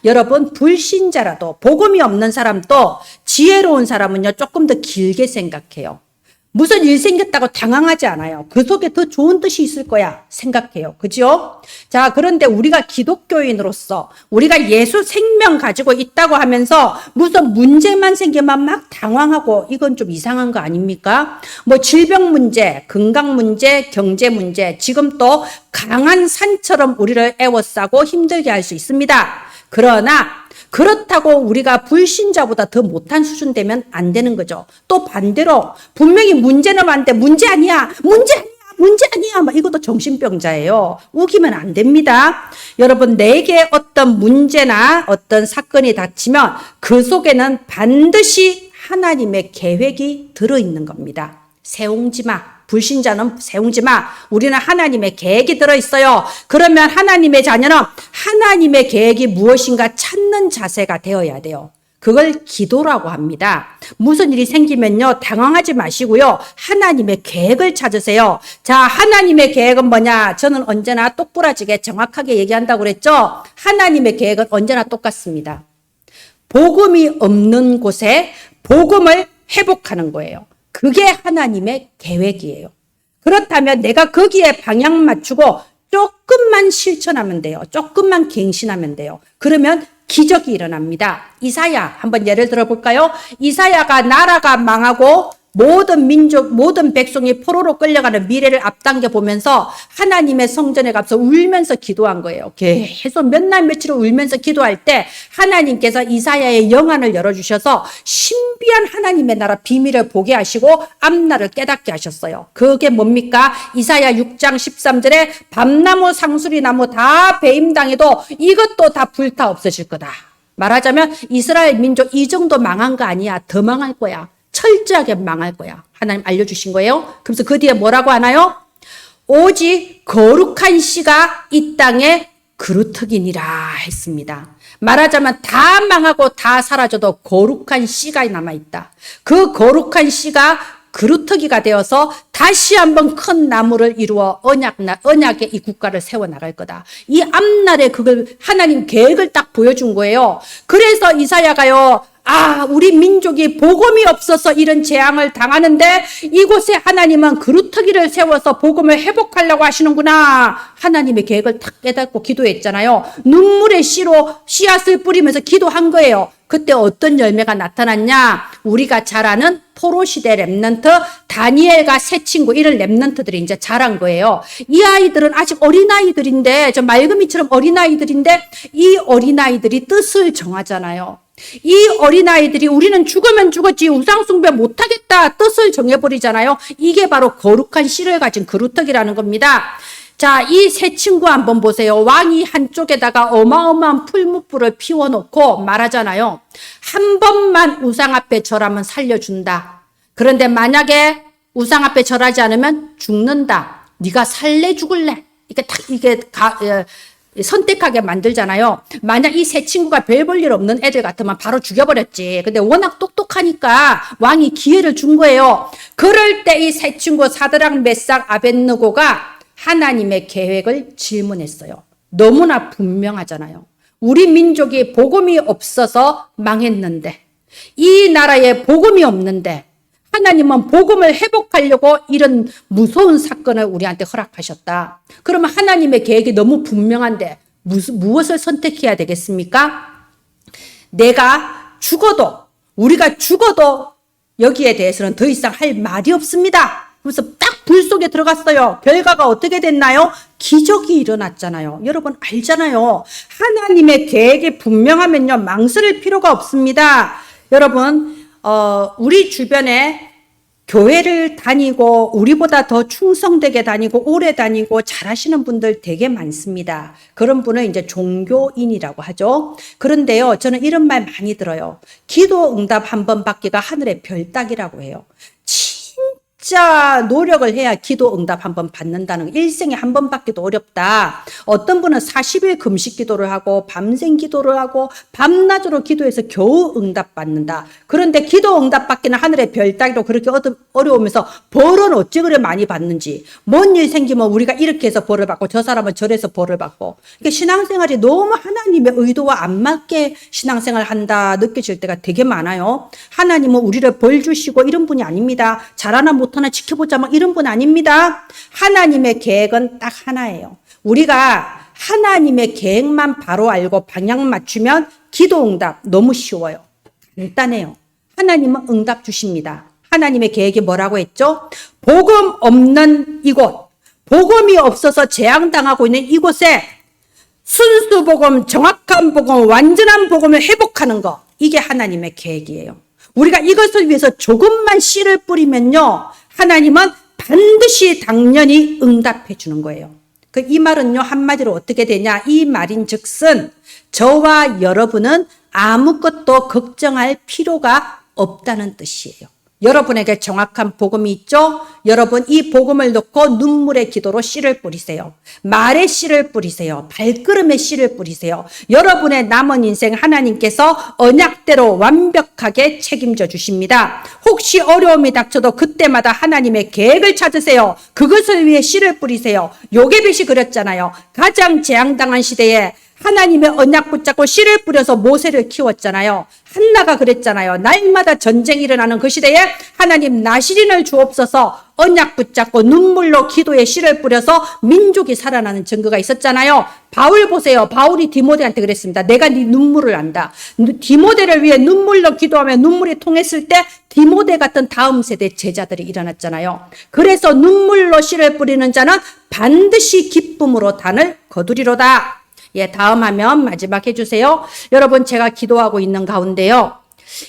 여러분 불신자라도 복음이 없는 사람도 지혜로운 사람은요 조금 더 길게 생각해요. 무슨 일 생겼다고 당황하지 않아요. 그 속에 더 좋은 뜻이 있을 거야 생각해요. 그죠? 자, 그런데 우리가 기독교인으로서 우리가 예수 생명 가지고 있다고 하면서 무슨 문제만 생기면 막 당황하고 이건 좀 이상한 거 아닙니까? 뭐 질병 문제, 건강 문제, 경제 문제, 지금 또 강한 산처럼 우리를 애워싸고 힘들게 할 수 있습니다. 그러나 그렇다고 우리가 불신자보다 더 못한 수준 되면 안 되는 거죠. 또 반대로 분명히 문제는 많은데 문제 아니야. 막 이것도 정신병자예요. 우기면 안 됩니다. 여러분, 내게 어떤 문제나 어떤 사건이 닥치면 그 속에는 반드시 하나님의 계획이 들어있는 겁니다. 세웅지 마. 불신자는 세웅지 마. 우리는 하나님의 계획이 들어있어요. 그러면 하나님의 자녀는 하나님의 계획이 무엇인가 찾는 자세가 되어야 돼요. 그걸 기도라고 합니다. 무슨 일이 생기면요, 당황하지 마시고요, 하나님의 계획을 찾으세요. 자, 하나님의 계획은 뭐냐? 저는 언제나 똑부러지게 정확하게 얘기한다고 그랬죠? 하나님의 계획은 언제나 똑같습니다. 복음이 없는 곳에 복음을 회복하는 거예요. 그게 하나님의 계획이에요. 그렇다면 내가 거기에 방향 맞추고 조금만 실천하면 돼요. 조금만 갱신하면 돼요. 그러면 기적이 일어납니다. 이사야 한번 예를 들어 볼까요? 이사야가 나라가 망하고 모든 민족, 모든 백성이 포로로 끌려가는 미래를 앞당겨 보면서 하나님의 성전에 가서 울면서 기도한 거예요. 계속 몇 날 며칠을 울면서 기도할 때 하나님께서 이사야의 영안을 열어주셔서 신비한 하나님의 나라 비밀을 보게 하시고 앞날을 깨닫게 하셨어요. 그게 뭡니까? 이사야 6장 13절에 밤나무 상수리나무 다 배임당해도 이것도 다 불타 없어질 거다. 말하자면 이스라엘 민족 이 정도 망한 거 아니야. 더 망할 거야. 철저하게 망할 거야. 하나님 알려주신 거예요. 그래서 그 뒤에 뭐라고 하나요? 오직 거룩한 씨가 이 땅에 그루터기니라 했습니다. 말하자면 다 망하고 다 사라져도 거룩한 씨가 남아있다. 그 거룩한 씨가 그루터기가 되어서 다시 한번 큰 나무를 이루어 언약의 이 국가를 세워나갈 거다. 이 앞날에 그걸 하나님 계획을 딱 보여준 거예요. 그래서 이사야가요, 우리 민족이 복음이 없어서 이런 재앙을 당하는데 이곳에 하나님은 그루터기를 세워서 복음을 회복하려고 하시는구나. 하나님의 계획을 딱 깨닫고 기도했잖아요. 눈물의 씨로 씨앗을 뿌리면서 기도한 거예요. 그때 어떤 열매가 나타났냐? 우리가 잘 아는 포로시대 랩넌트, 다니엘과 세 친구, 이런 랩넌트들이 이제 자란 거예요. 이 아이들은 아직 어린아이들인데, 저 맑음이처럼 어린아이들인데, 이 어린아이들이 뜻을 정하잖아요. 이 어린아이들이 우리는 죽으면 죽었지 우상숭배 못하겠다 뜻을 정해버리잖아요. 이게 바로 거룩한 씨를 가진 그루터기라는 겁니다. 자, 이 세 친구 한번 보세요. 왕이 한쪽에다가 어마어마한 풀무불을 피워놓고 말하잖아요. 한 번만 우상 앞에 절하면 살려준다. 그런데 만약에 우상 앞에 절하지 않으면 죽는다. 네가 살래 죽을래? 선택하게 만들잖아요. 만약 이 세 친구가 별 볼 일 없는 애들 같으면 바로 죽여버렸지. 근데 워낙 똑똑하니까 왕이 기회를 준 거예요. 그럴 때 이 세 친구 사드락, 메삭, 아벳느고가 하나님의 계획을 질문했어요. 너무나 분명하잖아요. 우리 민족이 복음이 없어서 망했는데, 이 나라에 복음이 없는데 하나님은 복음을 회복하려고 이런 무서운 사건을 우리한테 허락하셨다. 그러면 하나님의 계획이 너무 분명한데 무엇을 선택해야 되겠습니까? 우리가 죽어도 여기에 대해서는 더 이상 할 말이 없습니다. 그래서 딱 불 속에 들어갔어요. 결과가 어떻게 됐나요? 기적이 일어났잖아요. 여러분 알잖아요. 하나님의 계획이 분명하면요, 망설일 필요가 없습니다. 여러분, 우리 주변에 교회를 다니고 우리보다 더 충성되게 다니고 오래 다니고 잘하시는 분들 되게 많습니다. 그런 분은 이제 종교인이라고 하죠. 그런데요, 저는 이런 말 많이 들어요. 기도 응답 한 번 받기가 하늘의 별 따기라고 해요. 진짜 노력을 해야 기도 응답 한 번 받는다는 거. 일생에 한 번 받기도 어렵다. 어떤 분은 40일 금식 기도를 하고 밤샘 기도를 하고 밤낮으로 기도해서 겨우 응답 받는다. 그런데 기도 응답 받기는 하늘의 별 따기로 그렇게 어려우면서 벌은 어찌 그래 많이 받는지. 뭔 일 생기면 우리가 이렇게 해서 벌을 받고 저 사람은 저래서 벌을 받고. 그러니까 신앙생활이 너무 하나님의 의도와 안 맞게 신앙생활 한다 느껴질 때가 되게 많아요. 하나님은 우리를 벌 주시고 이런 분이 아닙니다. 잘하나 못하나 지켜보자 막 이런 분 아닙니다. 하나님의 계획은 딱 하나예요. 우리가 하나님의 계획만 바로 알고 방향 맞추면 기도 응답 너무 쉬워요. 간단해요. 하나님은 응답 주십니다. 하나님의 계획이 뭐라고 했죠? 복음 없는 이곳, 복음이 없어서 재앙당하고 있는 이곳에 순수 복음, 정확한 복음, 완전한 복음을 회복하는 거. 이게 하나님의 계획이에요. 우리가 이것을 위해서 조금만 씨를 뿌리면요, 하나님은 반드시 당연히 응답해 주는 거예요. 이 말은요, 한마디로 어떻게 되냐? 이 말인 즉슨 저와 여러분은 아무것도 걱정할 필요가 없다는 뜻이에요. 여러분에게 정확한 복음이 있죠? 여러분 이 복음을 놓고 눈물의 기도로 씨를 뿌리세요. 말의 씨를 뿌리세요. 발걸음의 씨를 뿌리세요. 여러분의 남은 인생 하나님께서 언약대로 완벽하게 책임져 주십니다. 혹시 어려움이 닥쳐도 그때마다 하나님의 계획을 찾으세요. 그것을 위해 씨를 뿌리세요. 요게벳이 그랬잖아요. 가장 재앙당한 시대에 하나님의 언약 붙잡고 씨를 뿌려서 모세를 키웠잖아요. 한나가 그랬잖아요. 날마다 전쟁이 일어나는 그 시대에 하나님 나시린을 주옵소서 언약 붙잡고 눈물로 기도에 씨를 뿌려서 민족이 살아나는 증거가 있었잖아요. 바울 보세요. 바울이 디모데한테 그랬습니다. 내가 네 눈물을 안다. 디모데를 위해 눈물로 기도하며 눈물이 통했을 때 디모데 같은 다음 세대 제자들이 일어났잖아요. 그래서 눈물로 씨를 뿌리는 자는 반드시 기쁨으로 단을 거두리로다. 예, 다음 화면 마지막 해주세요. 여러분, 제가 기도하고 있는 가운데요.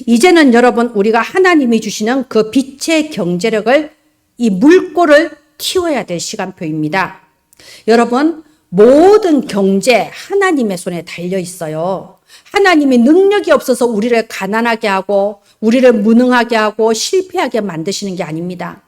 이제는 여러분, 우리가 하나님이 주시는 그 빛의 경제력을, 이 물꼬를 틔워야 될 시간표입니다. 여러분, 모든 경제 하나님의 손에 달려 있어요. 하나님이 능력이 없어서 우리를 가난하게 하고, 우리를 무능하게 하고, 실패하게 만드시는 게 아닙니다.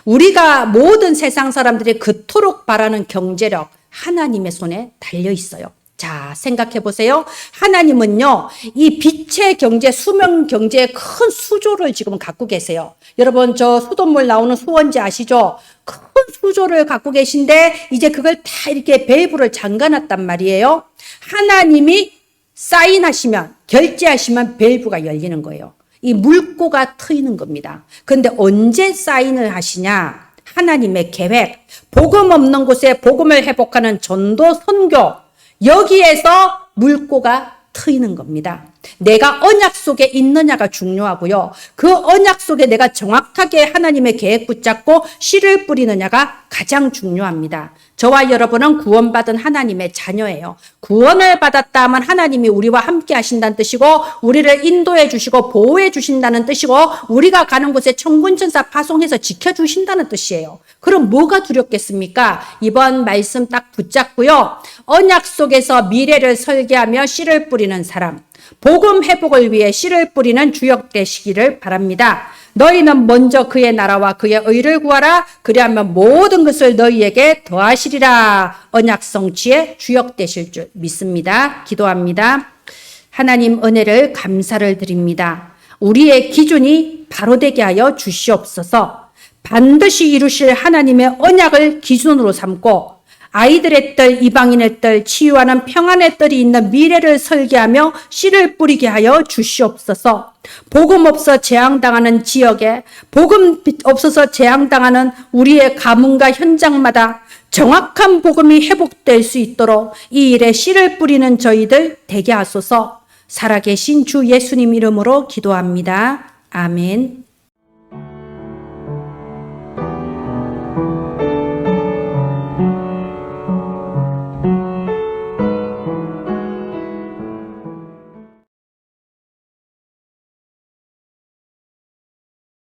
우리가 모든 세상 사람들이 그토록 바라는 경제력, 하나님의 손에 달려 있어요. 자, 생각해 보세요. 하나님은요, 이 빛의 경제, 수명 경제의 큰 수조를 지금 갖고 계세요. 여러분, 저 수돗물 나오는 수원지 아시죠? 큰 수조를 갖고 계신데, 이제 그걸 다 이렇게 밸브를 잠가놨단 말이에요. 하나님이 사인하시면, 결제하시면 밸브가 열리는 거예요. 이 물꼬가 트이는 겁니다. 그런데 언제 사인을 하시냐? 하나님의 계획, 복음 없는 곳에 복음을 회복하는 전도, 선교, 여기에서 물꼬가 트이는 겁니다. 내가 언약 속에 있느냐가 중요하고요. 그 언약 속에 내가 정확하게 하나님의 계획 붙잡고 씨를 뿌리느냐가 가장 중요합니다. 저와 여러분은 구원받은 하나님의 자녀예요. 구원을 받았다 하면 하나님이 우리와 함께 하신다는 뜻이고, 우리를 인도해 주시고 보호해 주신다는 뜻이고, 우리가 가는 곳에 천군천사 파송해서 지켜주신다는 뜻이에요. 그럼 뭐가 두렵겠습니까? 이번 말씀 딱 붙잡고요. 언약 속에서 미래를 설계하며 씨를 뿌리는 사람, 복음 회복을 위해 씨를 뿌리는 주역 되시기를 바랍니다. 너희는 먼저 그의 나라와 그의 의를 구하라. 그리하면 모든 것을 너희에게 더하시리라. 언약 성취의 주역 되실 줄 믿습니다. 기도합니다. 하나님 은혜를 감사를 드립니다. 우리의 기준이 바로 되게 하여 주시옵소서. 반드시 이루실 하나님의 언약을 기준으로 삼고 아이들의 뜰, 이방인의 뜰, 치유하는 평안의 뜰이 있는 미래를 설계하며 씨를 뿌리게 하여 주시옵소서. 복음 없어 재앙당하는 지역에, 복음 없어서 재앙당하는 우리의 가문과 현장마다 정확한 복음이 회복될 수 있도록 이 일에 씨를 뿌리는 저희들 되게 하소서. 살아계신 주 예수님 이름으로 기도합니다. 아멘.